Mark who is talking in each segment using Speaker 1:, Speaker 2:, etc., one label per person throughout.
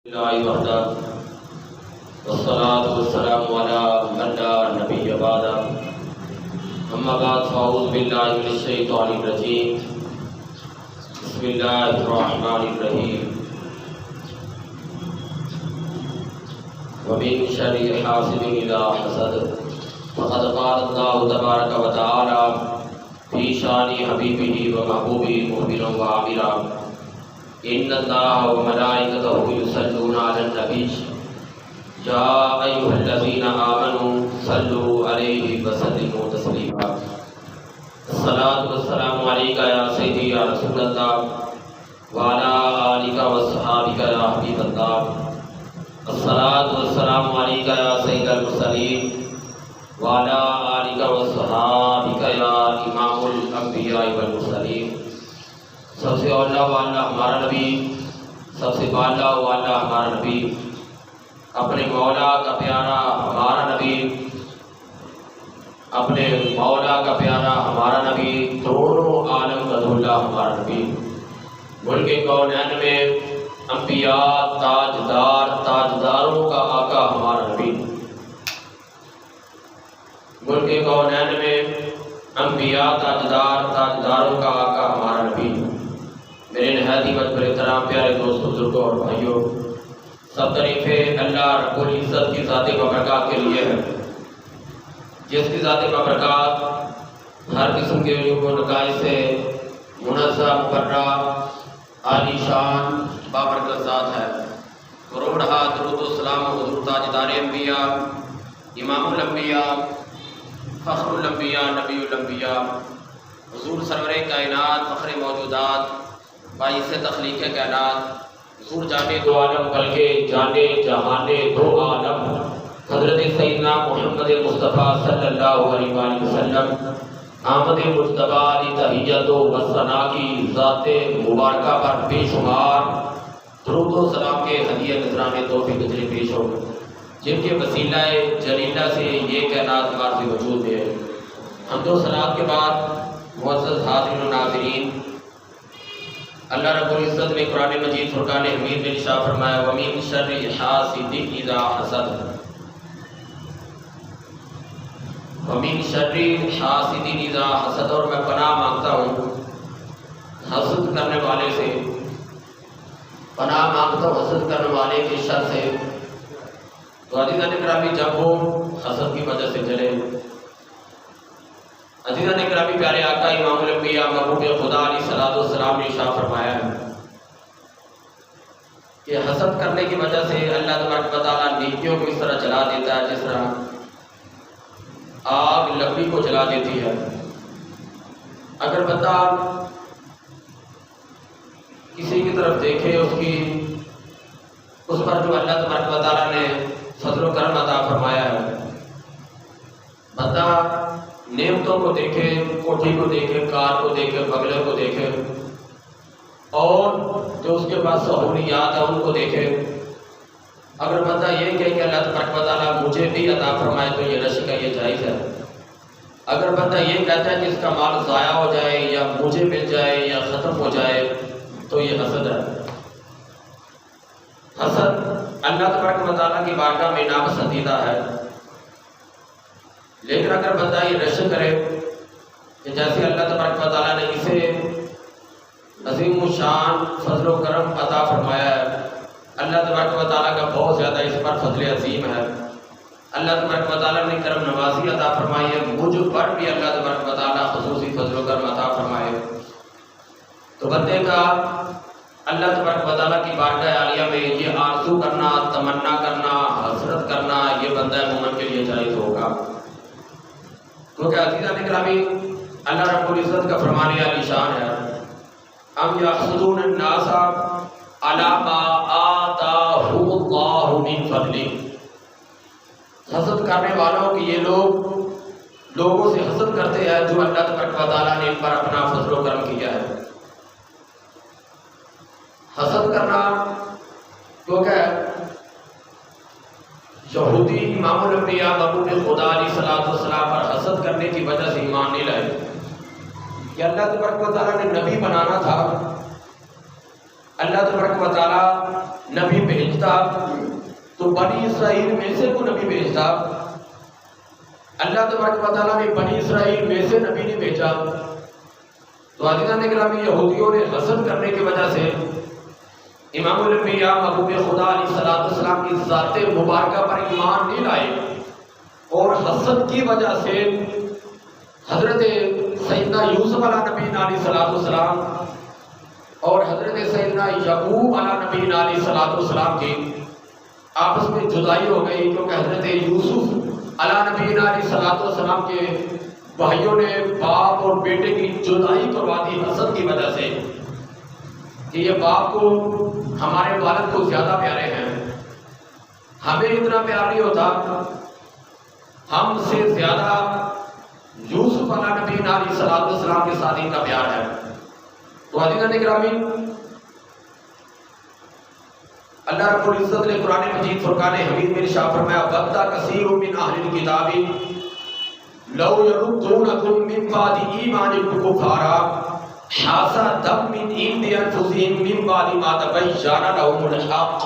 Speaker 1: اللہ وحدہ والصلاة والسلام علی من لا نبی بعدہ اما بعد فاعوذ باللہ من الشیطان الرجیم بسم اللہ الرحمن الرحیم ومن شر حاسد اذا حسد فقد قال اللہ تبارک وتعالی فی شان حبیبہ و محبوبہ مخبرا و عامرا ان اللہ و ملائکتہ یصلون علی النبی یا ایھا الذین آمنوا صلوا علیہ وسلموا تسلیما الصلاۃ والسلام علیک یا سیدی یا رسول اللہ وعلی آلک واصحابک یا حبیب اللہ الصلاۃ والسلام علیک یا سید المرسلین وعلی آلک واصحابک یا امام الانبیاء والمرسلین۔ سب سے اولا والا ہمارا نبی، سب سے بالا والا ہمارا نبی، اپنے مولا کا پیارا ہمارا نبی، اپنے مولا کا پیارا ہمارا نبی، دونوں عالم کا دولہ ہمارا نبی، ملک کونین میں انبیاء تاجداروں کا آقا ہمارا نبی، ملک کونین میں انبیاء تاجداروں کا آقا ہمارا نبی۔ میرے نہایت ہی بڑے احترام پیارے دوستوں، بزرگوں اور بھائیوں، سب تعریفیں اللہ رب العزت کی ذات بابرکات کے لیے ہے، جس کی ذات بابرکات ہر قسم کے علوم و نقائص سے منزہ، مبرہ، عالی شان، بابرکت ذات ہے۔ کروڑہا درود و سلام حضور تاجدار انبیاء، امام الانبیاء، فخر الانبیاء، نبی الانبیاء، حضور سرور کائنات، فخر موجودات، باعث تخلیق کائنات، حضور جانے دو عالم بلکہ جانے جہانے دو عالم، حضرت سیدنا محمد مصطفیٰ صلی اللہ علیہ وآلہ وسلم، آمد مجتبیٰ علی تحیت و ثنا کی ذات مبارکہ پر بے شمار درود و سلام کے ہدیہ نذرانے توفیق گزرے پیش ہو، جن کے وسیلہ جلیلہ سے یہ کائنات عارض وجود ہے۔ حمد و ثنا کے بعد معزز حاضرین و ناظرین، اللہ رب العزت نے قرآن مجید فرقان حمید میں ارشاد فرمایا وَمِن شَرِّ حَاسِدٍ إِذَا حَسَدَ، وَمِن شَرِّ حَاسِدٍ إِذَا حَسَدَ، اور میں پناہ مانگتا ہوں حسد کرنے والے سے، پناہ مانگتا ہوں حسد کرنے والے کے شر سے۔ تو عزیزان اکرامی، جب وہ حسد کی وجہ سے جلے، عزیزان اکرامی، پیارے آقا امام الانبیاء محبوب خدا علیہ الصلوۃ والسلام نے ارشاد فرمایا ہے کہ حسد کرنے کی وجہ سے اللہ تبارک و تعالیٰ نیکیوں کو اس طرح جلا دیتا ہے جس طرح آگ لکڑی کو جلا دیتی ہے۔ اگر بندہ کسی کی طرف دیکھے، اس پر جو اللہ تبارک و تعالیٰ نے فضل و کرم عطا فرمایا ہے، بندہ نعمتوں کو دیکھے، کوٹھی کو دیکھے، کار کو دیکھے، بنگلے کو دیکھے، اور جو اس کے پاس سہولیات ہیں ان کو دیکھے، اگر بندہ یہ کہے کہ اللہ تبارک و تعالیٰ مجھے بھی عطا فرمائے تو یہ رشک ہے، یہ جائز ہے۔ اگر بندہ یہ کہتا ہے کہ اس کا مال ضائع ہو جائے یا مجھے مل جائے یا ختم ہو جائے تو یہ حسد ہے۔ حسد اللہ تبارک و تعالیٰ کی بارگاہ میں ناپسندیدہ ہے، لیکن اگر بندہ یہ رشک کرے کہ جیسے اللہ تبارک و تعالیٰ نے اسے عظیم الشان فضل و کرم عطا فرمایا ہے، اللہ تبارک و تعالیٰ کا بہت زیادہ اس پر فضل عظیم ہے، اللہ تبارک و تعالیٰ نے کرم نوازی عطا فرمائی ہے، مجھ پر بھی اللہ تبارک و تعالیٰ خصوصی فضل و کرم عطا فرمائے، تو بندے کا اللہ تبارک و تعالیٰ کی بارگاہ عالیہ میں یہ آرزو کرنا، تمنا کرنا، حسرت کرنا، یہ بندہ مومن کے لیے جائز ہوگا۔ کیونکہ عزیزان اکرامی، اللہ رب العزت کا فرمان عالی شان ہے ام یحسدون الناس علی ما آتاہم اللہ من فضلہ، حسد کرنے والوں کہ یہ لوگ لوگوں سے حسد کرتے ہیں جو اللہ تبارک و تعالیٰ نے ان پر اپنا فضل و کرم کیا ہے۔ حسد کرنا، کیونکہ یہودی امام الانبیاء محبوب خدا علیہ الصلوۃ والسلام پر حسد کرنے کی وجہ سے ایمان نہیں لائے کہ اللہ تبارک و تعالیٰ نے نبی بنانا تھا، اللہ تبارک و تعالیٰ نبی بھیجتا تو بنی اسرائیل میں سے کو نبی بھیجتا. اللہ تبارک و تعالیٰ نے بنی اسرائیل میں سے نبی نہیں بھیجا. تو عزیزان گرامی یہودیوں نے حسد کرنے کی وجہ سے امام الانبیاء محبوب خدا علیہ السلام کی ذات مبارکہ پر ایمان نہیں لائے اور حسد کی وجہ سے حضرت سیدنا یوسف علیہ نبی علیہ السلام اور حضرت سیدنا یعقوب علیہ نبی علیہ السلام کی آپس میں جدائی ہو گئی، کیونکہ حضرت یوسف علیہ نبی علیہ السلام کے بھائیوں نے باپ اور بیٹے کی جدائی کروا دی حسد کی وجہ سے کہ یہ باپ کو ہمارے والد کو زیادہ پیارے ہیں، ہمیں اتنا پیار نہیں ہوتا، ہم سے زیادہ یوسف علیہ نبی علیہ السلام کے ساتھ ان کا پیار ہے. تو عزیزان گرامی اللہ رب العزت نے قرآن مجید فرقان حمید میں ارشاد فرمایا وَدَّ كَثِيرٌ مِّنْ أَهْلِ الْكِتَابِ لَوْ يَرُدُّونَكُم مِّن بَعْدِ إِيمَانِكُمْ كُفَّارًا حَسَدًا مِّنْ عِندِ أَنفُسِهِم مِّن بَعْدِ مَا تَبَيَّنَ لَهُمُ الْحَقُّ.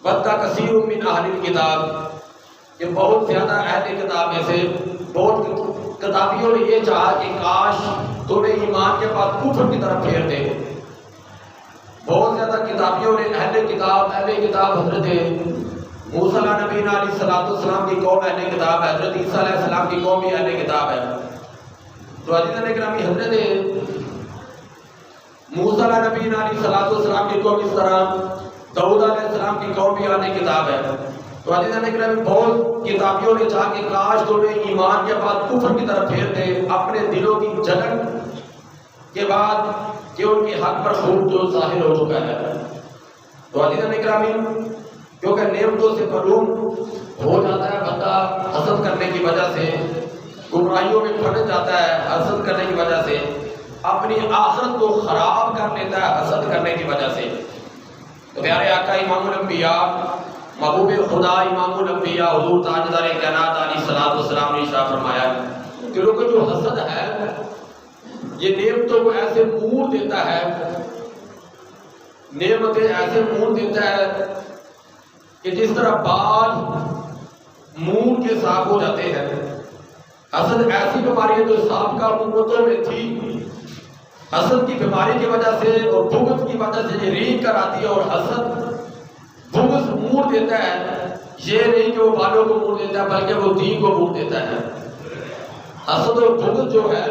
Speaker 1: وَدَّ كَثِيرٌ مِّنْ أَهْلِ الْكِتَابِ کہ بہت زیادہ اہل کتاب میں سے بہت کتابیوں نے یہ چاہا کہ کاش تمہیں ایمان کے بعد کفر کی طرف پھیر دے. بہت زیادہ کتابیوں نے اہل کتاب حضرت موسیٰ علیہ نبی علیہ السلام کی قوم اہل کتاب ہے، حضرت عیسیٰ علیہ السلام کی قوم بھی اہل کتاب ہے. تو عزیزان گرامی حضرت موسیٰ علیہ نبی علیہ السلام کی قوم اس طرح داؤد علیہ السلام کی قوم بھی اہل کتاب ہے. تو عزیزان گرامی بہت کتابیوں نے چاہا کہ کاش تمہیں ایمان کے بعد کفر کی طرف پھیر دے اپنے دلوں کی جلن کے بعد کہ ان کے حق پر خوب جو ظاہر ہو چکا ہے. تو عزیزان گرامی کیونکہ نعمتوں سے محروم ہو جاتا ہے بندہ حسد کرنے کی وجہ سے، گمراہیوں میں پھنس جاتا ہے حسد کرنے کی وجہ سے، اپنی آخرت کو خراب کر لیتا ہے حسد کرنے کی وجہ سے. تو پیارے آقا امام الانبیاء محبوب خدا امام الانبیاء حضور تاجدار کائنات علیہ السلام نے ارشاد فرمایا کہ لوگوں جو حسد ہے یہ نعمتوں کو ایسے مور دیتا ہے، نعمتیں ایسے مور دیتا ہے کہ جس طرح بال مور کے صاف ہو جاتے ہیں. حسد ایسی بیماری ہے جو سابقہ امتوں میں تھی، حسد کی بیماری کی وجہ سے اور بغض کی وجہ سے یہ رینگ کر آتی ہے. اور حسد بغض مور دیتا ہے، یہ نہیں کہ وہ بالوں کو مور دیتا ہے بلکہ وہ دین کو مور دیتا ہے. حسد اور بغض جو ہے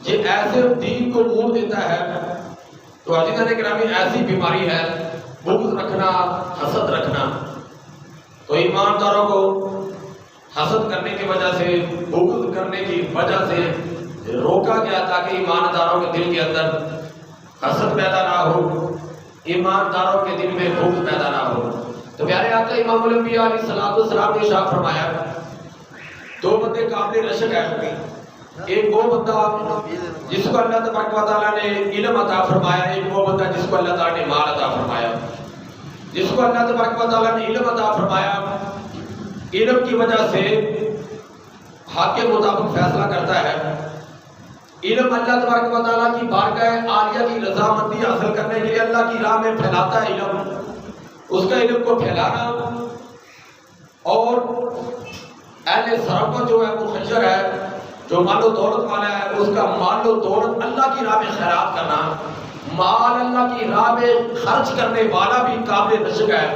Speaker 1: یہ ایسے دین کو مور دیتا ہے. تو عزیزان گرامی ایسی بیماری ہے بغض رکھنا، حسد رکھنا. تو ایمانداروں کو حسد کرنے کی وجہ سے، بغض کرنے کی وجہ سے روکا گیا تاکہ ایمانداروں کے دل کے اندر حسد پیدا نہ ہو، ایمانداروں کے دل میں بغض پیدا نہ ہو. تو پیارے آقا امام الانبیاء علیہ السلام نے ارشاد فرمایا دو بندے قابل رشک ہیں. ایک وہ بندہ جس کو اللہ تبارک و تعالیٰ نے علم عطا فرمایا، ایک وہ بندہ جس کو اللہ تعالیٰ نے مال عطا فرمایا. جس کو اللہ تبارک و تعالیٰ نے علم عطا فرمایا، علم کی وجہ سے حق کے مطابق فیصلہ کرتا ہے. علم اللہ تبارک و تعالیٰ کی بارگاہ عالیہ کی رضامندی حاصل کرنے کے لیے اللہ کی راہ میں پھیلاتا ہے. علم اس کا علم کو پھیلانا اور اہل ثروت جو ہے مخیر ہے، جو مال و دولت والا ہے، اس کا مال و دولت اللہ کی راہ میں خیرات کرنا، مال اللہ کی راہ میں خرچ کرنے والا بھی قابل رشک ہے.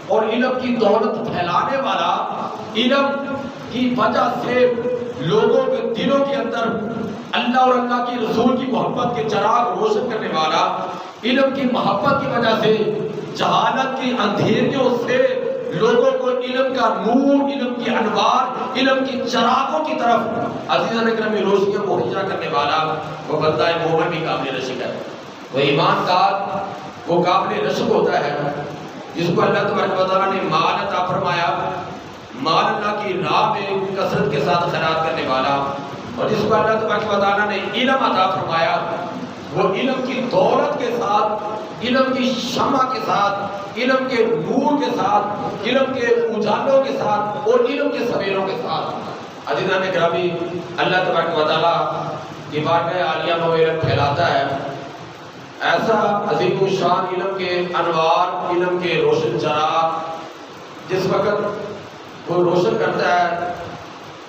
Speaker 1: اور علم کی دولت پھیلانے والا، علم کی وجہ سے لوگوں کے دلوں کے اندر اللہ اور اللہ کی رسول کی محبت کے چراغ روشن کرنے والا، علم کی محبت کی وجہ سے جہالت کی اندھیریوں سے لوگوں کو علم کا نور، علم کی انوار، علم کی چراغوں کی طرف عزیزان گرامی روشنیاں مہیا کرنے والا وہ بندہ مومن بھی قابل رشک ہے. وہ ایماندار وہ قابل رشک ہوتا ہے جس کو اللہ تبارک و تعالیٰ نے مال عطا فرمایا، مال اللہ کی راہ میں کثرت کے ساتھ خیرات کرنے والا. اور جس کو اللہ تبارک و تعالیٰ نے علم عطا فرمایا، وہ علم کی دولت کے ساتھ، علم کی شمع کے ساتھ، علم کے نور کے ساتھ، علم کے اجالوں کے ساتھ اور علم کے سویروں کے ساتھ عزیزان گرامی اللہ تبارک و تعالیٰ کی بارگاہ عالیہ میں علم پھیلاتا ہے. ایسا عظیم الشان علم کے انوار، علم کے روشن چراغ جس وقت وہ روشن کرتا ہے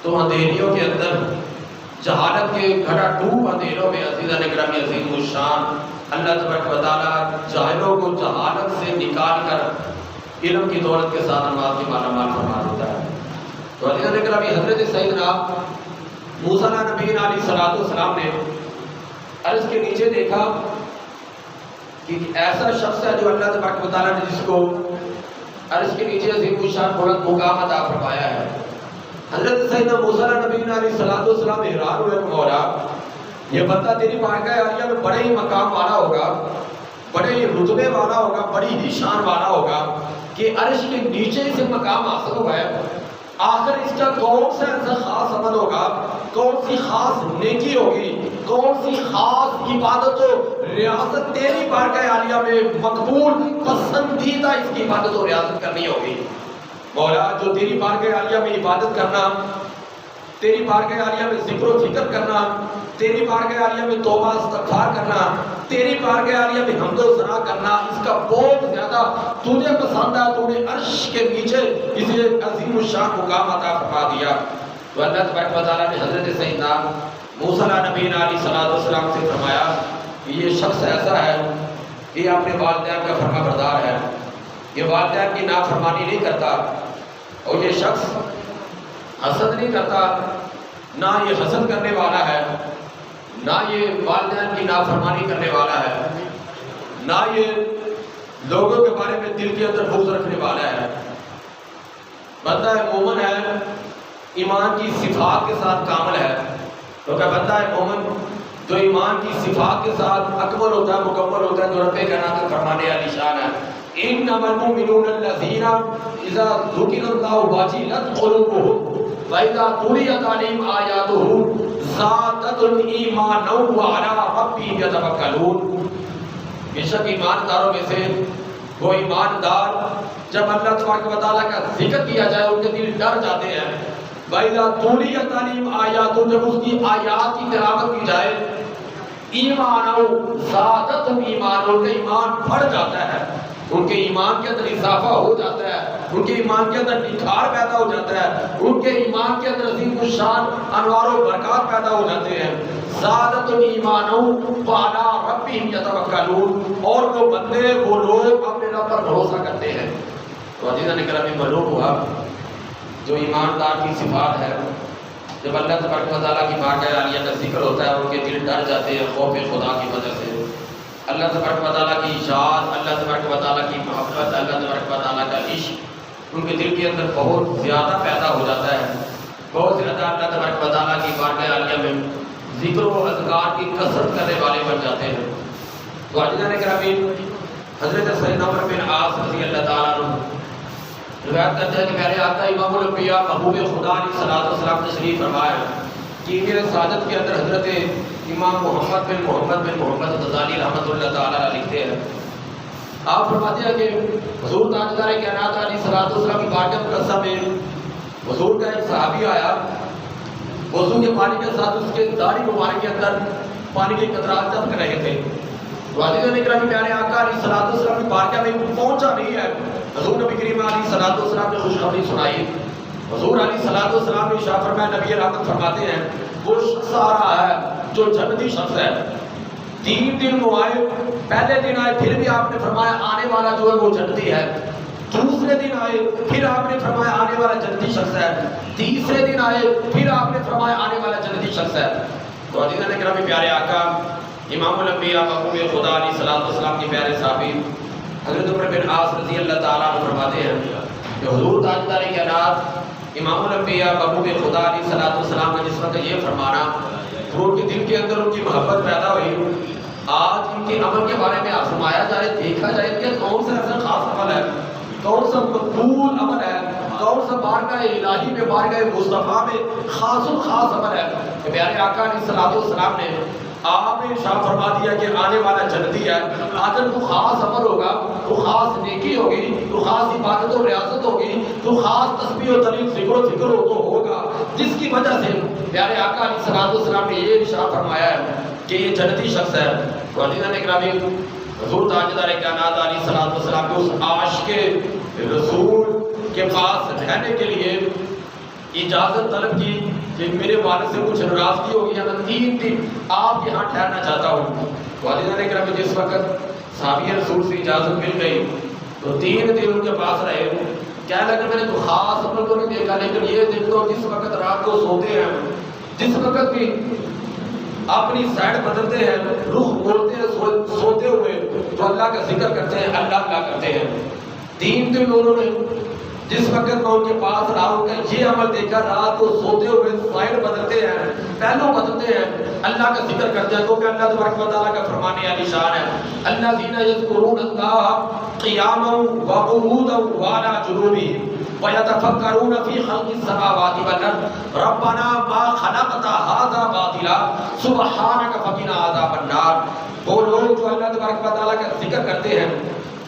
Speaker 1: تو اندھیریوں کے اندر، جہالت کے گھٹا ڈوب اندھیروں میں عزیزان اکرامی عظیم الشان اللہ تبارک و تعالیٰ جاہلوں کو جہالت سے نکال کر علم کی دولت کے ساتھ انوار کی مالا مال فرما دیتا ہے۔ تو عزیزان اکرامی حضرت سیدنا موسیٰ نبی علیہ السلام نے عرش کے نیچے دیکھا کہ ایسا شخص ہے جو اللہ تبارک و تعالیٰ نے جس کو عرش کے نیچے عظیم الشان بلند مقام عطا فرمایا ہے۔ حضرت سیدنا موسیٰ نبی علیہ السلام حیران ہوئے، مولا یہ بندہ تیری بارگاہ عالیہ میں بڑے ہی مقام والا ہوگا، بڑے ہی رتبے والا ہوگا، بڑی ہی شان والا ہوگا کہ عرش کے نیچے سے مقام حاصل ہوا ہے، آخر اس کا کون سا ایسا خاص عمل ہوگا، کون سی خاص نیکی ہوگی، کون سی خاص عبادت و ریاضت تیری بارگاہ عالیہ میں مقبول پسندیدہ اس کی عبادت و ریاضت کرنی ہوگی۔ مولا جو تیری بارگاہ عالیہ میں عبادت کرنا، تیری بارگاہ عالیہ میں ذکر و فکر کرنا، تیری بارگاہ عالیہ میں توبہ استغفار کرنا، تیری بارگاہ عالیہ میں حمد و ثنا کرنا، اس کا بہت زیادہ تجھے پسند ہے، تو نے عرش کے نیچے اسے عظیم الشان مقام عطا فرما دیا۔ تو اللہ تبارک و تعالیٰ نے حضرت سیدنا موسیٰ نبی علیہ السلام سے فرمایا کہ یہ شخص ایسا ہے، یہ اپنے والدین کا فرما بردار ہے، یہ والدین کی نافرمانی نہیں کرتا، اور یہ شخص حسد نہیں کرتا، نہ یہ حسد کرنے والا ہے، نہ یہ والدین کی نافرمانی کرنے والا ہے، نہ یہ لوگوں کے بارے میں دل کے اندر بغض رکھنے والا ہے۔ بندہ مومن ہے، ایمان کی صفات کے ساتھ کامل ہے، کیونکہ بندہ مومن جو ایمان کی صفات کے ساتھ اکمل ہوتا ہے، مکمل ہوتا ہے، جو رب کائنات کا فرمانے والی شان ہے۔ انما المؤمنون الذین اذا ذکر اللہ وجلت قلوبهم وَإِذَا تُلِيَتْ عَلَيْهِمْ آيَاتُهُ زَادَتْهُمْ إِيمَانًا وَعَلَىٰ رَبِّهِمْ يَتَوَكَّلُونَ۔ بے شک ایمانداروں میں سے وہ ایماندار جب اللہ تبارک و تعالیٰ کا ذکر کیا جائے ان کے دل ڈر جاتے ہیں۔ وَإِذَا تُلِيَتْ عَلَيْهِمْ آيَاتُهُ جب اس کی آیات کی تلاوت کی جائے، ایمانًا زَادَتْهُمْ إِيمَانًا ان کا ایمان بڑھ جاتا ہے، ان کے ایمان کے اندر اضافہ ہو جاتا ہے، ان کے ایمان کے اندر نکھار پیدا ہو جاتا ہے، ان کے ایمان کے اندر عظیم الشان انوار و برکات پیدا ہو جاتے ہیں۔ زادتهم ایمانا وعلی ربہم یتوکلون، اور وہ بندے وہ لوگ اپنے رب پر بھروسہ کرتے ہیں۔ تو عزیزان گرامی معلوم ہوا جو ایماندار کی صفات ہے، جب اللہ تبارک و تعالیٰ کی بارگاہ عالیہ کا ذکر ہوتا ہے ان کے دل ڈر جاتے ہیں خوف خدا کی وجہ سے، اللہ تبارک و تعالیٰ کی اشاعت، اللہ تبارک و تعالیٰ کی محبت، اللہ تبارک و تعالیٰ کا عشق ان کے دل کے اندر بہت زیادہ پیدا ہو جاتا ہے، بہت زیادہ اللہ تبارک و تعالیٰ کی بارگاہ عالیہ میں ذکر و اذکار کی کثرت کرنے والے بن جاتے ہیں۔ تو عزیزان گرامی حضرت سیدنا عمر بن عاص رضی اللہ تعالیٰ عنہ روایت کرتے ہیں کہ میرے آقا امام الانبیاء محبوب خدا علیہ السلام تشریف فرمائے کہ میرے سعادت کے اندر حضرت امام محمد بن غزالی رحمۃ اللہ تعالیٰ لکھتے ہیں، آپ فرماتے ہیں کہ حضور تاجدار کائنات علیہ السلام کی بارگاہ مقدسہ میں حضور کا ایک صحابی آیا، وضو کے پانی کے ساتھ اس کے داڑھی مبارک کے اندر پانی کے قطرات ٹپک رہے تھے۔ عزیزان اکرامی پیارے آقا علیہ السلام کی بارگاہ میں پہنچا نہیں ہے، حضور نبی کریم علیہ السلام نے خوشخبری سنائی، حضور علیہ السلام نے ارشاد فرمایا، نبی رحمت فرماتے ہیں وہ شخص آ رہا ہے جو جنتی شخص ہے، 3 دن وہ آئے، پہلے دن آئے پھر بھی آپ نے فرمایا آنے والا جو ہے وہ جنتی ہے، دوسرے دن آئے پھر آپ نے فرمایا آنے والا جنتی شخص ہے، تیسرے دن آئے پھر آپ نے فرمایا آنے والا جنتی شخص ہے۔ تو عزیزان اکرامی پیارے آقا امام الانبیاء محبوب خدا علیہ السلام کے پیارے صحابی حضرت عمر بن عاص رضی اللہ تعالیٰ عنہ فرماتے ہیں کہ حضور تاجدار کائنات امام الانبیاء محبوب خدا علیہ السلام کا جس وقت یہ فرمانا تو ان کے دل کے اندر ان کی محبت پیدا ہوئی، آج ان کے عمل کے بارے میں آزمایا جائے، دیکھا جائے کہ کون سا ایسا خاص عمل ہے، کون سا مقبول عمل ہے، کون سا بارگاہ الہی میں بارگاہ مصطفیٰ میں خاص الخاص عمل ہے کہ پیارے آقا علیہ السلام نے آپ نے ارشاد فرما دیا کہ آنے والا جنتی ہے، اگر تو خاص عمل ہوگا، تو خاص نیکی ہوگی، تو خاص عبادت و ریاضت ہوگی، تو خاص تسبیح و تحلیل ذکر و فکر تو ہوگا، جس کی وجہ سے پیارے آقا علیہ السلام نے یہ ارشاد فرمایا ہے کہ یہ جنتی شخص ہے۔ تو عزیزان اکرامی حضور تاجدار کائنات علیہ الصلوۃ والسلام کے اس عاشق رسول کے پاس رہنے کے لیے اجازت طلب کی کہ میرے والد سے کچھ ناراضگی ہوگی ہے، میں 3 دن آپ یہاں ٹھہرنا چاہتا ہوں۔ تو عزیزان اکرامی جس وقت صحابی رسول سے اجازت مل گئی تو 3 دن ان کے پاس رہے۔ کہنے لگے میں نے تو خاص عمل کو نہیں دیکھا، لیکن یہ دیکھتا ہوں جس وقت رات کو سوتے ہیں، جس وقت بھی اپنی سائڈ بدلتے ہیں، رخ موڑتے ہیں سوتے ہوئے تو اللہ کا ذکر کرتے ہیں، اللہ اللہ کرتے ہیں۔ 3 دن انہوں نے جس وقت میں ان کے پاس رہا ہوں کہ یہ عمل دیکھا، رات کو سوتے ہوئے سائڈ بدلتے ہیں، پہلو بدلتے ہیں، اللہ کا ذکر کرتے ہیں، کیونکہ اللہ تبارک و تعالیٰ کا فرمان عالی شان ہے، الذین یذکرون اللہ قیاما وقعودا وعلی جنوبہم وَيَتَفَكَّرُونَ فِي خَلْقِ السَّمَاوَاتِ وَالْأَرْضِ رَبَّنَا مَا خَلَقْتَ هَذَا بَاطِلًا سُبْحَانَكَ فَقِنَا عَذَابَ النَّارِ۔ وہ لوگ جو اللہ تبارک و تعالیٰ کا ذکر کرتے ہیں،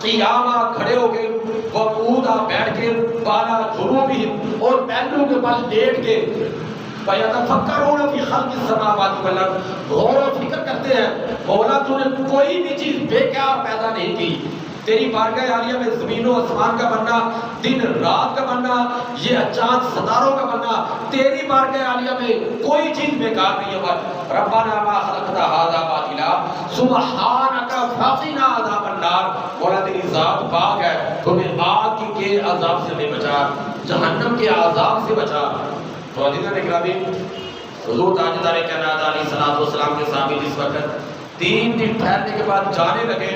Speaker 1: قیامہ کھڑے ہو کے، وقعودا بیٹھ کے، بالا جنوبہم اور پہلو کے بل لیٹ کے، وَيَتَفَكَّرُونَ فِي خَلْقِ السَّمَاوَاتِ وَالْأَرْضِ غور و فکر کرتے ہیں، مولا تو نے کوئی بھی چیز بیکار پیدا نہیں کی، تیری بارگاہ عالیہ میں زمین و آسمان کا بننا، دن رات کا بننا، یہ چاند ستاروں کا بننا، تیری بارگاہ عالیہ میں کوئی چیز بیکار نہیں ہے۔ ربنا ما خلقت هذا باطلا سبحانك فقنا عذاب النار۔ مولا تیری ذات پاک ہے، تمہیں آگ کے عذاب سے بھی بچا، جہنم کے عذاب سے بچا۔ تو عزیزان اکرامی حضور تاجدار کائنات علیہ الصلوۃ والسلام کے صحابی جس وقت 3 دن ٹھہرنے کے بعد جانے لگے،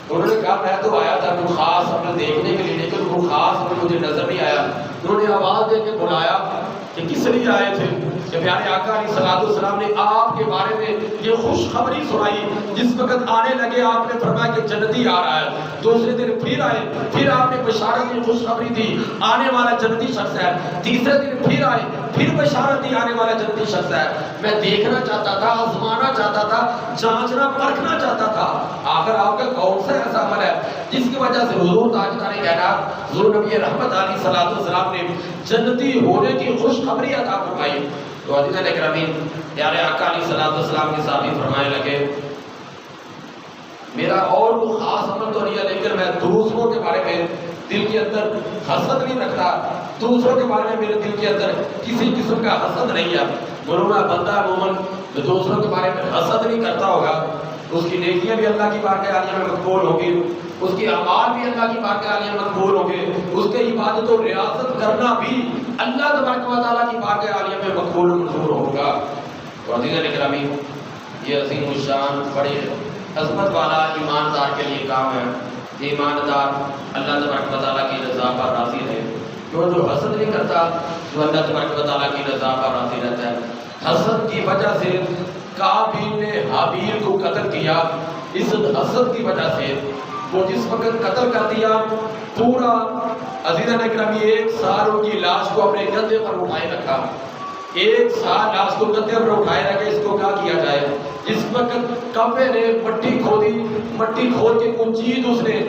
Speaker 1: انہوں نے کہا میں تو آیا تھا کوئی خاص عمل دیکھنے کے لیے، لیکن وہ خاص عمل مجھے نظر نہیں آیا۔ انہوں نے آواز دے کے بلایا کہ کس لیے آئے تھے؟ کہ پیارے آقا علیہ الصلوۃ والسلام نے آپ کے بارے میں یہ خوشخبری سنائی۔ جس وقت آنے لگے آپ نے فرمایا کہ جنتی آ رہا ہے۔ دوسرے دن پھر آئے، پھر آپ نے بشارت کی خوشخبری دی، آنے والا جنتی شخص ہے۔ تیسرے دن پھر آئے، پھر بشارت دی، آنے والا جنتی شخص ہے۔ میں دیکھنا چاہتا تھا، آزمانا چاہتا تھا، جانچنا پرکھنا چاہتا تھا آخر آپ کا کون سا ایسا عمل ہے جس کی وجہ سے حضور تاجدار کائنات حضور نبی رحمت علیہ الصلوۃ والسلام نے جنتی ہونے کی خوشخبری عطا فرمائی۔ تو عزیزان اکرامی پیارے آقا علیہ الصلوۃ والسلام کے صحابی فرمانے لگے میرا اور کوئی خاص عمل تو نہیں ہے، لیکن میں دوسروں کے بارے میں دل کے اندر حسد نہیں رکھتا، دوسروں کے بارے میں میرے دل کے اندر کسی قسم کا حسد نہیں ہے۔ مومن بندہ مومن جو دوسروں کے بارے میں حسد نہیں کرتا ہوگا، اس کی نیکیاں بھی اللہ کی بارگاہ عالیہ میں مقبول ہوں گی، اس کی اعمال بھی اللہ کی بارگاہ عالیہ میں مقبول ہوں گے، اس کے عبادت و ریاضت کرنا بھی اللہ تبارک و تعالیٰ کی بارگاہ عالیہ میں مقبول و منظور ہوگا۔ تو عزیزان اکرامی یہ عظیم الشان بڑی عظمت والا ایماندار کے لیے کام ہے۔ یہ ایماندار اللہ تبارک و تعالیٰ کی رضا پر راضی رہے، جو حسد نہیں کرتا، جو اللہ تبارک و تعالیٰ کی رضا پر راضی رہتا ہے۔ حسد کی وجہ سے قابیل نے حابیل کو قتل کیا، اس حسد کی وجہ سے وہ جس وقت قتل کر دیا، پورا عزیزان اکرامی 1 سال ان کی لاش کو اپنے کندھے پر اٹھائے رکھا، 1 سال لاش کو کندھے پر اٹھائے رکھے، اس کو کیا کیا جائے۔ اس وقت کعبے نے مٹی کھودی، مٹی کھود کے کچھ چیز اس نے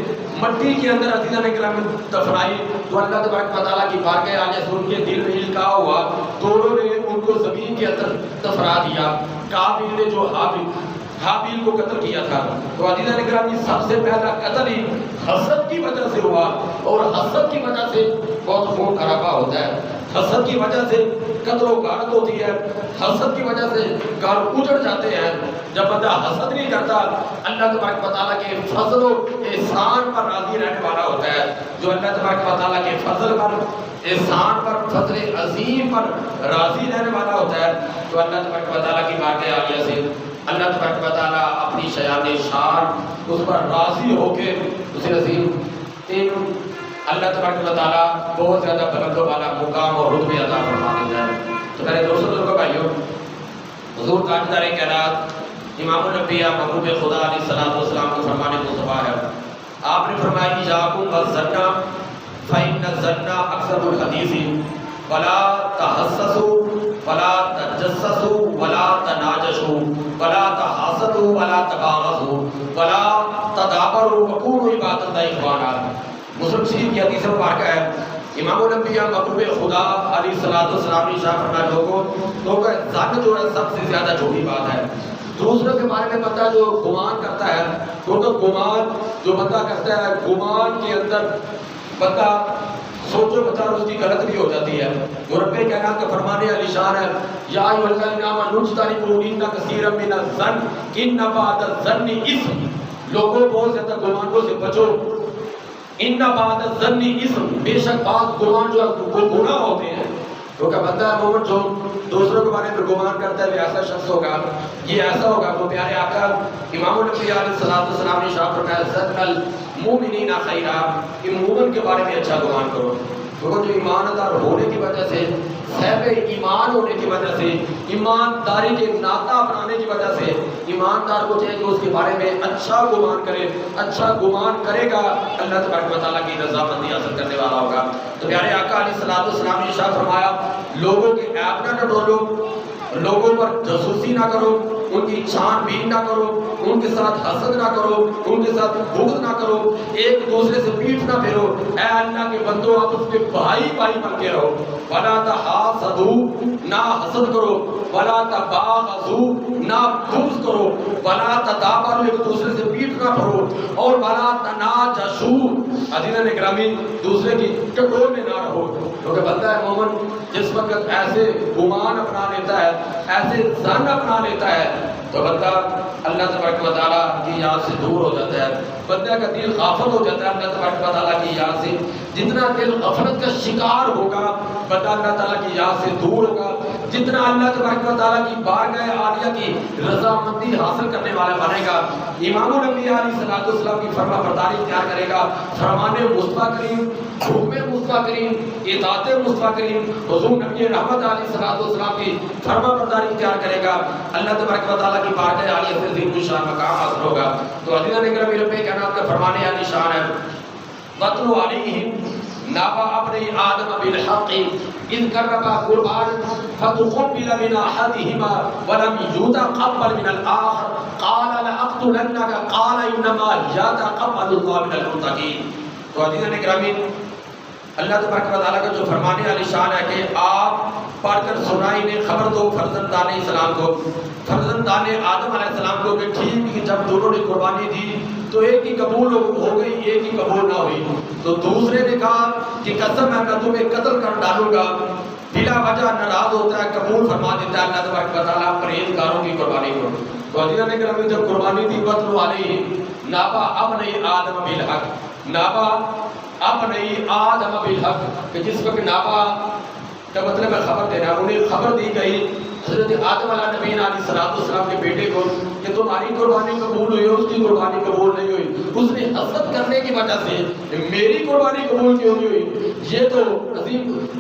Speaker 1: مٹی کے اندر عزیزان اکرامی دفنائی، تو اللہ تبارک و تعالیٰ کی بارگاہ عالیہ سے ان کے دل میں القاء ہوا، دونوں نے ان کو زمین کے اندر دفنا دیا۔ قابیل نے جو حابیل کو قتل کیا تھا، تو عزیزان اکرامی سب سے پہلا قتل ہی حسد کی وجہ سے ہوا، اور حسد کی وجہ سے بہت خون خرابہ ہوتا ہے، حسد کی وجہ سے قتل و غارت ہوتی ہے، حسد کی وجہ سے گھر اجڑ جاتے ہیں۔ جب بندہ حسد نہیں کرتا، اللہ تبارک و تعالیٰ کے فضل و احسان پر راضی رہنے والا ہوتا ہے، جو اللہ تبارک و تعالیٰ کے فضل پر، احسان پر، فضل عظیم پر راضی رہنے والا ہوتا ہے، تو اللہ تبارک و تعالیٰ کی بارگاہ عالیہ سے اللہ تبارک و تعالیٰ اپنی شیان شان اس پر راضی ہو کے اسے عظیم اللہ تبارک و تعالیٰ بہت زیادہ بلند و بالا مقام اور رتبے عطا فرما دیتا ہے۔ تو میرے دوستوں بھائیوں، حضور تاجدار کائنات امام الانبیاء محبوب خدا علیہ الصلوۃ والسلام کو فرمان مصطفیٰ ہے، آپ نے فرمایا ایاکم والظن فإن الظن اکذب الحدیث ولا تحسسوا ولا تجسسوا ولا تناجشوا ولا تحاسدوا ولا تباغضوا ولا تدابروا وكونوا عباد الله اخوانا۔ مسلم شریف کی حدیث مبارکہ ہے، امام الانبیاء محبوب خدا علیہ الصلوۃ والسلام نے ارشاد فرمایا لوگوں کا ظن جو ہے سب سے زیادہ جھوٹی بات ہے،
Speaker 2: دوسروں کے بارے میں بندہ جو گمان کرتا ہے، کیونکہ گمان جو بندہ کرتا ہے، گمان کے اندر بندہ سوچو بچار اس کی غلط بھی ہو جاتی ہے۔ رب کائنات کا فرمانے علی شان ہے، یا ایھا الذین آمنوا اجتنبوا کثیرا من الظن ان بعض الظن اثم، لوگوں بہت زیادہ گمانوں سے بچو، ان بعض الظن اثم، بے شک بعض گمان جو گناہ ہوتے ہیں۔ کیونکہ بندہ مومن جو دوسروں کے بارے میں گمان کرتا ہے وہ ایسا شخص ہوگا، یہ ایسا ہوگا وہ پیارے آقا امام الانبیاء علیہ السلام نے ارشاد فرمایا ظن المؤمنین خیرا، کہ مومن کے بارے میں اچھا گمان کرو۔ کیونکہ جو ایماندار ہونے کی وجہ سے، صاحب ایمان ہونے کی وجہ سے، ایمانداری کے ناطہ اپنانے کی وجہ سے ایماندار کو چاہیے کہ اس کے بارے میں اچھا گمان کرے، اچھا گمان کرے گا اللہ تبارک و تعالیٰ کی رضامندی حاصل کرنے والا ہوگا۔ تو پیارے آقا علیہ السلام نے ارشاد فرمایا لوگوں کے عیب نہ ٹٹولو، لوگوں پر جاسوسی نہ کرو، ان کی چھان بین نہ کرو، ان کے ساتھ حسد نہ کرو، ان کے ساتھ بغض نہ کرو، ایک دوسرے سے پیٹھ نہ پھیرو، اے اللہ کے بندو آپس میں بھائی بھائی بن کے رہو، ولا تحاسدوا، نہ حسد کرو، ولا تباغضوا، نہ بغض کرو، ولا تدابروا، ایک دوسرے سے پیٹھ نہ پھیرو، اور ولا تناجشوا، عزیزان گرامی دوسرے کی ٹکروں میں نہ رہو۔ کیونکہ بندہ ہے مومن جس وقت ایسے گمان اپنا لیتا ہے، ایسے ظن اپنا لیتا ہے، تو بندہ اللہ تبارک و تعالیٰ کی یاد سے دور ہو جاتا ہے، بندہ کا دل غافل ہو جاتا ہے اللہ تبارک و تعالیٰ کی یاد سے۔ جتنا دل غفلت کا شکار ہوگا بندہ اللہ تعالیٰ کی یاد سے دور ہوگا، جتنا اللہ تبارک و تعالیٰ کی بارگاہ عالیہ کی رضامندی حاصل کرنے والا بنے گا، امام الانبیاء علیہ السلام کی فرما برداری اختیار کرے گا، فرمان مصطفیٰ کریم، حکم مصطفیٰ کریم، اطاعت مصطفیٰ کریم، حضور نبی رحمت علیہ السلام کی فرما برداری اختیار کرے گا، اللہ تبارک و تعالیٰ کی بارگاہ عالیہ سے عظیم الشان مقام حاصل ہوگا۔ تو عزیزان گرامی رب کائنات کا فرمان عالی شان ہے وَاتْلُ عَلَيْهِمْ نَبَأَ ابْنَيْ آدَمَ بِالْحَقِّ إِذْ قَرَّبَا قُرْبَانًا فَتُقُبِّلَ مِنْ أَحَدِهِمَا وَلَمْ يُتَقَبَّلْ مِنَ الْآخَرِ قَالَ لَأَقْتُلَنَّكَ قَالَ إِنَّمَا يَتَقَبَّلُ اللَّهُ مِنَ الْمُتَّقِينَ۔ تو عزیزان گرامی اللہ تبارک و تعالیٰ کا جو فرمانے علی شان ہے کہ آپ پڑھ کر سنائی نے خبر دو فرزندان اسلام کو، فرزندان آدم علیہ السلام کو، کہ ٹھیک کہ جب دونوں نے قربانی دی تو ایک ہی قبول ہو گئی، ایک ہی قبول نہ ہوئی، تو دوسرے نے کہا کہ قسم ہے میں تمہیں قتل کر ڈالوں گا، بلا وجہ ناراض ہوتا ہے، قبول فرما دیتا ہے اللہ تبارک و تعالیٰ پرہیزگاروں کی قربانی کو۔ تو عزیزان گرامی جب قربانی دی وَاتْلُ عَلَيْهِمْ نَبَأَ ابْنَيْ آدَمَ بِالْحَقِّ، نَبَأَ ابْنَيْ آدَمَ بِالْحَقِّ، کہ جس وقت نَبَأ کا مطلب ہے خبر دینا، انہیں خبر دی گئی حضرت آدم علیہ نبی علیہ السلام کے بیٹے کو کہ تمہاری قربانی قبول ہوئی، اس کی قربانی قبول نہیں ہوئی، اس نے حسد کرنے کی وجہ سے میری قربانی قبول کیوں نہیں ہوئی، یہ تو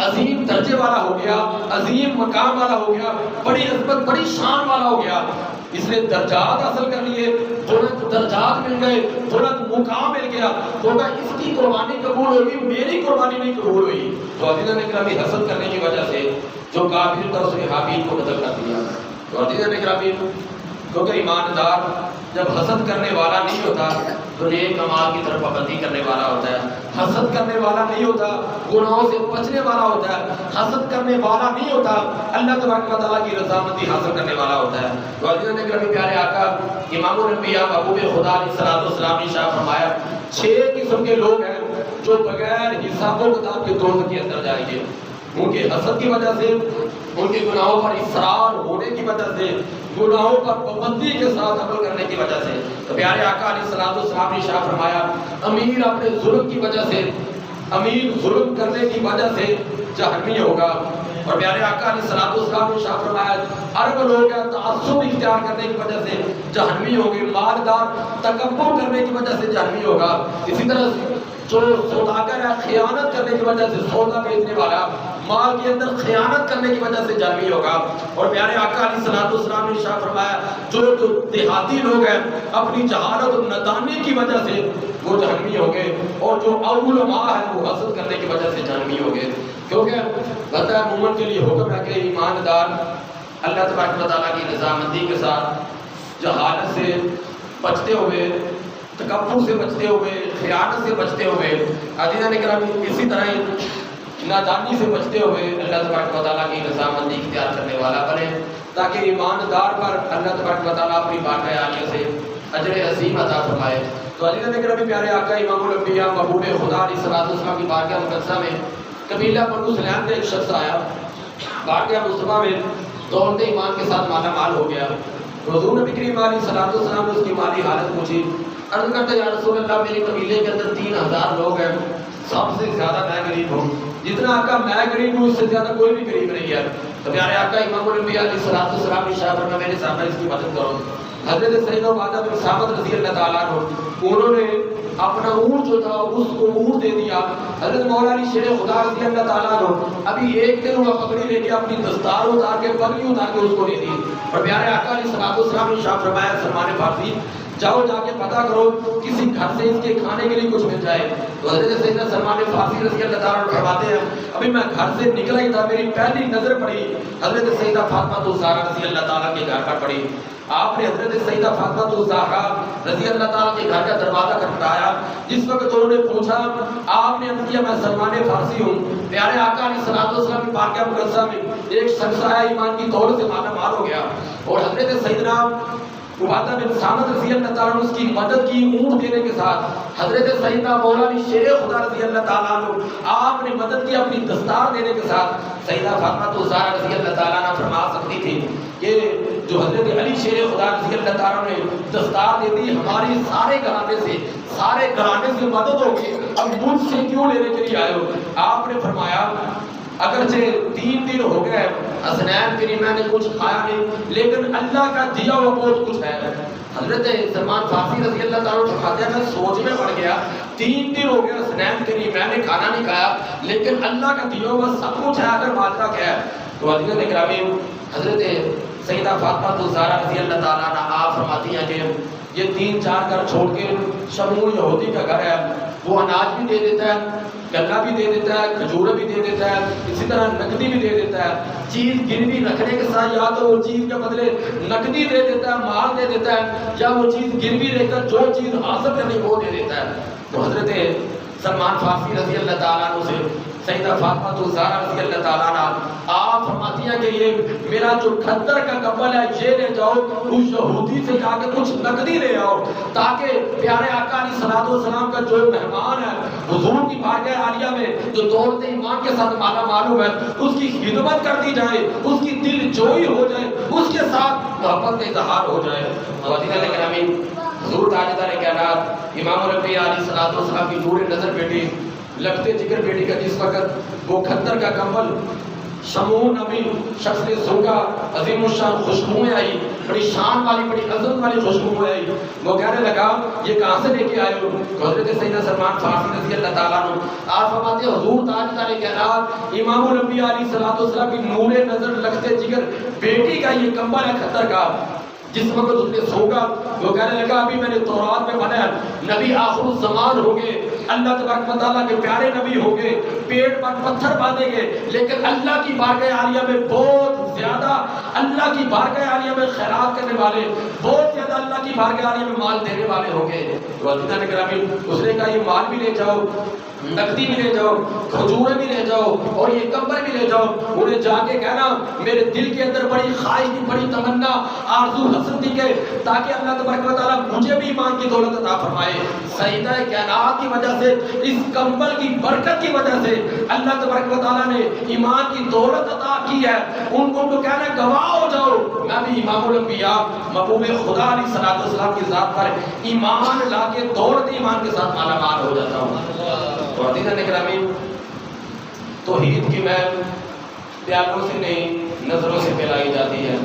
Speaker 2: عظیم درجے والا ہو گیا، عظیم مقام والا ہو گیا، بڑی عظمت بڑی شان والا ہو گیا، اس نے درجات حاصل کر لیے، ترنت درجات مل گئے، ترنت مقام مل گیا، تو اس کی قربانی قبول ہوئی، میری قربانی نہیں قبول ہوئی۔ تو عزیزان گرامی حسد کرنے کی وجہ سے جو کافر تھا اس نے حابیل کو قتل کر دیا۔ تو عزیزان گرامی کیونکہ ایماندار جب حسد کرنے والا نہیں ہوتا تو نیک اعمال کی طرف پابندی کرنے والا ہوتا ہے، حسد کرنے والا نہیں ہوتا، گناہوں سے بچنے والا ہوتا ہے، حسد کرنے والا نہیں ہوتا، اللہ تبارک و تعالیٰ کی رضامندی حاصل کرنے والا ہوتا ہے۔ تو عزیزان گرامی پیارے آقا امام الانبیاء محبوب خدا علیہ السلام نے شاہ فرمایا 6 قسم کے لوگ ہیں جو بغیر حساب و کتاب کے دوزخ کے اندر جائیں گے، ان کے حسد کی وجہ سے، ان کے گناہوں پر اصرار ہونے کی وجہ سے، گناہوں پر پابندی کے ساتھ عمل کرنے کی وجہ سے۔ تو پیارے آقا علیہ السلام نے شاہ فرمایا امیر اپنے ظلم کی وجہ سے، امیر ظلم کرنے کی وجہ سے جہنمی ہوگا، اور پیارے آقا علیہ السلام نے شاہ فرمایا عرب لوگ ہیں تعصب اختیار کرنے کی وجہ سے جہنمی ہوگی، مالدار تکبر کرنے کی وجہ سے جہنمی ہوگا، اسی طرح جو سوداگر ہے خیانت کرنے کی وجہ سے، سودا بیچنے والا مال کے اندر خیانت کرنے کی وجہ سے جہنمی ہوگا، اور پیارے آقا علیہ السلام نے ارشاد فرمایا جو دیہاتی لوگ ہیں اپنی جہالت و نادانی کی وجہ سے وہ جہنمی ہوں گے، اور جو علماء ہیں وہ حسد کرنے کی وجہ سے جہنمی ہوں گے۔ کیونکہ بندہ مومن کے لیے حکم ہے کہ ایماندار اللہ تبارک و تعالیٰ کی رضامندی کے ساتھ جہالت سے بچتے ہوئے، تکبر سے بچتے ہوئے، خیانت سے بچتے ہوئے، عزیزان کرام اسی طرح نادانی سے بچتے ہوئے اللہ تبارک و تعالیٰ کی رضامندی اختیار کرنے والا بنے، تاکہ ایماندار پر اللہ تبارک و تعالیٰ اپنی بارگاہ عالیہ سے اجر عظیم عطا فرمائے۔ تو علی نبی کریم پیارے آقا امام الانبیاء محبوب خدا علیہ الصلوۃ والسلام کی بارگاہ مقدسہ میں قبیلہ بنو سلیم کا ایک شخص آیا، بارگاہ مصطفیٰ میں دولت ایمان کے ساتھ مالا مال ہو گیا۔ حضور نبی کریم علیہ الصلوۃ والسلام نے اس کی مالی حالت پوچھی، عرض کرتے یا رسول اللہ میرے قبیلے کے اندر 3000 لوگ ہیں، سب سے زیادہ میں غریب ہوں، جتنا آقا میں غریب ہوں اس سے زیادہ کوئی بھی غریب نہیں ہے۔ تو پیارے آقا امام الانبیاء علیہ الصلوۃ والسلام کی شاہ فرما میرے سامنے اس کی مدد کرو۔ حضرت سیدنا عبادہ بن صامت رضی اللہ تعالیٰ عنہ انہوں نے اپنا اونٹ جو تھا اس کو اونٹ دے دیا۔ حضرت مولا علی شیر خدا رضی اللہ تعالیٰ عنہ ابھی ایک دن ہوا پگڑی لے کے اپنی دستار اتار کے پگڑی اتار کے اس کو دے دی، اور پیارے آقا علیہ الصلوۃ والسلام نے شاہ فرمایا سلمان فارسی جاؤ جا کے پتہ کرو کسی گھر سے اس کے کھانے کے لیے کچھ مل جائے۔ تو حضرت سیدنا سلمان فارسی رضی اللہ تعالیٰ عنہ فرماتے ہیں ابھی میں گھر سے نکلا ہی تھا، میری پہلی نظر پڑی حضرت سیدہ فاطمہ الزہرا رضی اللہ تعالیٰ کے گھر پر پڑی۔ آپ نے حضرت سیدہ فاطمہ الزہرا رضی اللہ تعالیٰ کے گھر کا دروازہ کھٹکھٹایا۔ جس وقت انہوں نے پوچھا آپ نے عرض کیا میں سلمان فارسی ہوں۔ پیارے آقا علیہ الصلوۃ والسلام کی بارگاہ مقدسہ میں ایک شخص آیا ایمان کی دولت سے مالا مال ہو گیا، اور حضرت سیدنا عبادہ بن صامت رضی اللہ تعالیٰ عنہ اس کی مدد کی اونٹ دینے کے ساتھ حضرت سیدنا مولا علی شیر خدا رضی اللہ تعالیٰ عنہ آپ نے مدد کی اپنی دستار دینے کے ساتھ۔ سیدہ فاطمہ الزہرا رضی اللہ تعالیٰ عنہ فرما سکتی تھی کہ جو حضرت علی شیر خدا رضی اللہ تعالیٰ عنہ نے دستار دے دی ہماری سارے گھرانے سے مدد ہوگی، اب مجھ سے کیوں لینے کے لیے آئے ہو؟ آپ نے فرمایا اگرچہ 3 دن ہو گئے حسنین کے لیے میں نے کچھ کھایا نہیں، لیکن اللہ کا دیا ہوا بہت کچھ ہے۔ حضرت سلمان فارسی رضی اللہ تعالیٰ عنہ فرماتے ہیں میں سوچ میں پڑ گیا 3 دن ہو گئے حسنین کے لیے میں نے کھانا نہیں کھایا، لیکن اللہ کا دیا ہوا سب کچھ ہے، اگر ماجرا کیا ہے؟ تو عزیزان گرامی حضرت سیدہ فاطمہ الزہرا رضی اللہ تعالیٰ عنہ آپ فرماتی ہیں کہ یہ 3-4 گھر چھوڑ کے شمعون یہودی کا گھر ہے، وہ اناج بھی دے دیتا ہے، گلا بھی دے دیتا ہے، کھجوریں بھی دے دیتا ہے، اسی طرح نقدی بھی دے دیتا ہے۔ چیز گروی رکھنے کے ساتھ یا تو وہ چیز کے بدلے نقدی دے دیتا ہے، مال دے دیتا ہے، یا وہ چیز گروی رکھ کر جو چیز حاصل کرنی وہ دے دیتا ہے۔ تو حضرت سلمان فارسی رضی اللہ تعالیٰ عنہ سے سیدہ فاطمہ الزہرا رضی اللہ تعالیٰ عنہ آپ فرماتی ہیں کہ یہ میرا جو کھدر کا کمبل ہے یہ لے جاؤ، اس یہودی سے جا کے کچھ نقدی لے آؤ، تاکہ پیارے آقا علیہ الصلوۃ والسلام کا جو مہمان ہے حضور کی بارگاہ عالیہ میں جو دولت ایمان کے ساتھ مالا مال ہوا ہے اس کی خدمت کر دی جائے، اس کی دل جوئی ہو جائے، اس کے ساتھ محبت کا اظہار ہو جائے۔ عزیزان گرامی حضور تاجدار کائنات امام الانبیاء علیہ الصلوۃ والسلام کی نور نظر بیٹی لگتے جگر بیٹی کا جس وقت وہ کھدر کا کمبل شمعون نبی شخص نے سونگا، عظیم الشان خوشبوئیں آئی، بڑی شان والی بڑی عظمت والی خوشبوئیں آئی، وہ کہنے لگا یہ کہاں سے لے کے آئے ہو؟ حضرت سیدنا سلمان فارسی رضی اللہ تعالیٰ عنہ آپ فرماتے ہیں حضور تاجدار کائنات امام الانبیاء علیہ الصلوۃ والسلام کی نور نظر لگتے جگر بیٹی کا یہ کمبل ہے کھدر کا۔ جس وقت اس نے سونگا وہ کہنے لگا ابھی میں نے تورات میں پڑھا ہے نبی آخر الزمان ہوں گے، اللہ تبارک و تعالیٰ کے پیارے نبی ہوں گے، پیٹ پر پتھر باندھیں گے، لیکن اللہ کی بارگاہ عالیہ میں بہت زیادہ اللہ کی بارگاہ عالیہ میں خیرات کرنے والے، بہت زیادہ اللہ کی بارگاہ عالیہ میں مال دینے والے ہوں گے۔ تو عزیزان گرامی اس نے کہا یہ مال بھی لے جاؤ، نقدی بھی لے جاؤ، کھجوریں بھی لے جاؤ، اور یہ کمبل بھی لے جاؤ، انہیں جا کے کہنا میرے دل کے اندر بڑی خواہش تھی، بڑی تمنا آرزو حسرت تھی کہ تاکہ اللہ تبارک و تعالیٰ مجھے بھی ایمان کی دولت عطا فرمائے۔ سیدہ کائنات کی وجہ سے اس کمبل کی برکت کی وجہ سے اللہ تبارک و تعالیٰ نے ایمان کی دولت عطا کی ہے، ان کو کہنا گواہ ہو جاؤ میں بھی امام الانبیاء محبوب خدا علیہ الصلوۃ والسلام کی ذات پر ایمان لا کے دولت ایمان کے ساتھ مالا مال ہو جاتا ہوں۔ تو عزیزان گرامی توحید کی محل پیاروں سے نہیں نظروں سے پھیلائی جاتی ہے۔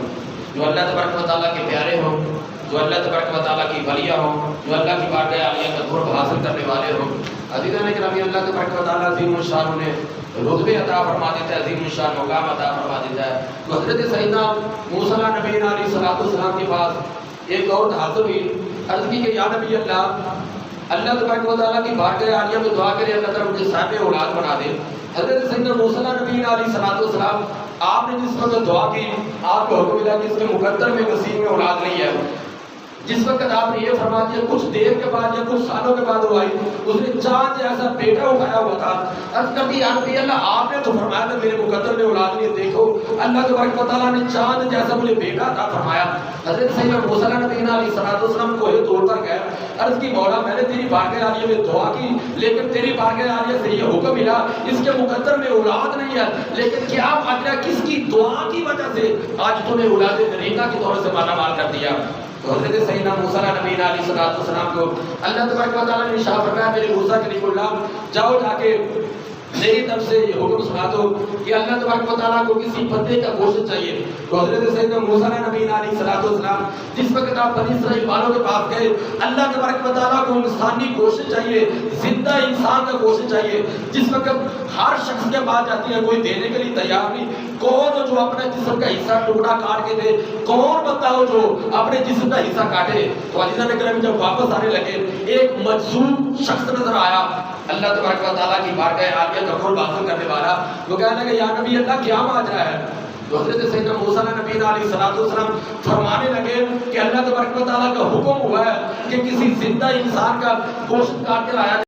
Speaker 2: جو اللہ تبارک و تعالیٰ کے پیارے ہوں، جو اللہ تبارک و تعالیٰ کی ولیہ ہوں، جو اللہ کی بارگاہ عالیہ کا قرب حاصل کرنے والے ہوں، عزیزان گرامی اللہ تبارک و تعالیٰ عظیم الشان انہیں رتبے عطا فرما دیتا ہے، عظیم الشان مقام عطا فرما دیتا ہے۔ تو حضرت سیدنا موسیٰ نبی علیہ الصلوۃ والسلام کے پاس ایک عورت حاضر ہوئی، عرض کی کہ یا نبی اللہ تبارک و تعالیٰ کی بارگاہ عالیہ میں دعا کرے اللہ تعالیٰ مجھے صاحب اولاد بنا دے۔ حضرت سیدنا موسیٰ نبی علیہ الصلوۃ والسلام آپ نے جس وقت دعا کی آپ کو حکم ملا کہ اس کے مقدر میں نصیب میں اولاد نہیں ہے، جس وقت آپ نے یہ فرما دیا کچھ دیر کے بعد یا کچھ سالوں کے بعد وہ آئی، اس نے چاند جیسا بیٹا اٹھایا ہوا تھا۔ عرض کرتی یا نبی اللہ آپ نے تو فرمایا تھا میرے مقدر میں اولاد نہیں، دیکھو اللہ تبارک و تعالیٰ نے چاند جیسا مجھے بیٹا عطا فرمایا۔ حضرت سیدنا موسیٰ نبی علیہ السلام کوہ طور پر گئے، عرض کی مولا میں نے تیری بارگاہ عالیہ میں دعا کی، لیکن تیری بارگاہ عالیہ سے یہ حکم ملا اس کے مقدر میں اولاد نہیں ہے، لیکن کیا ماجرا کس کی دعا کی وجہ سے آج تمہیں اولاد نریندہ کے طور سے مالا مال کر دیا؟ تو حضرت سیدنا موسیٰ نبی علیہ السلام کو اللہ تبارک و تعالیٰ نے ارشاد فرمایا میرے موسیٰ کلیم اللہ جاؤ جا کے میری طرف سے یہ حکم سنا دو کہ اللہ تبارک و تعالیٰ کو کسی بندے کا گوشت چاہیے۔ تو حضرت سیدنا موسیٰ نبی علیہ السلام جس وقت آپ بنی اسرائیل والوں کے پاس گئے، اللہ تبارک و تعالیٰ کو انسانی گوشت چاہیے، زندہ انسان کا گوشت چاہیے۔ جس وقت ہر شخص کے پاس جاتی ہے کوئی دینے کے لیے تیار نہیں، کون ہو جو اپنے جسم کا حصہ ٹکڑا کاٹ کے دے، کون بندہ ہو جو اپنے جسم کا حصہ کاٹے؟ تو عزیزان اکرام جب واپس آنے لگے ایک مجذوب شخص نظر آیا، اللہ تبارک و تعالیٰ کی بارگاہ عالیہ کا قرب حاصل کرنے والا۔ وہ کہنے لگے یا نبی اللہ کیا ماجرا ہے؟ تو حضرت سیدنا موسیٰ نبی علیہ السلام فرمانے لگے کہ اللہ تبارک و تعالیٰ کا حکم ہوا ہے کہ کسی زندہ انسان کا گوشت کاٹ کے لایا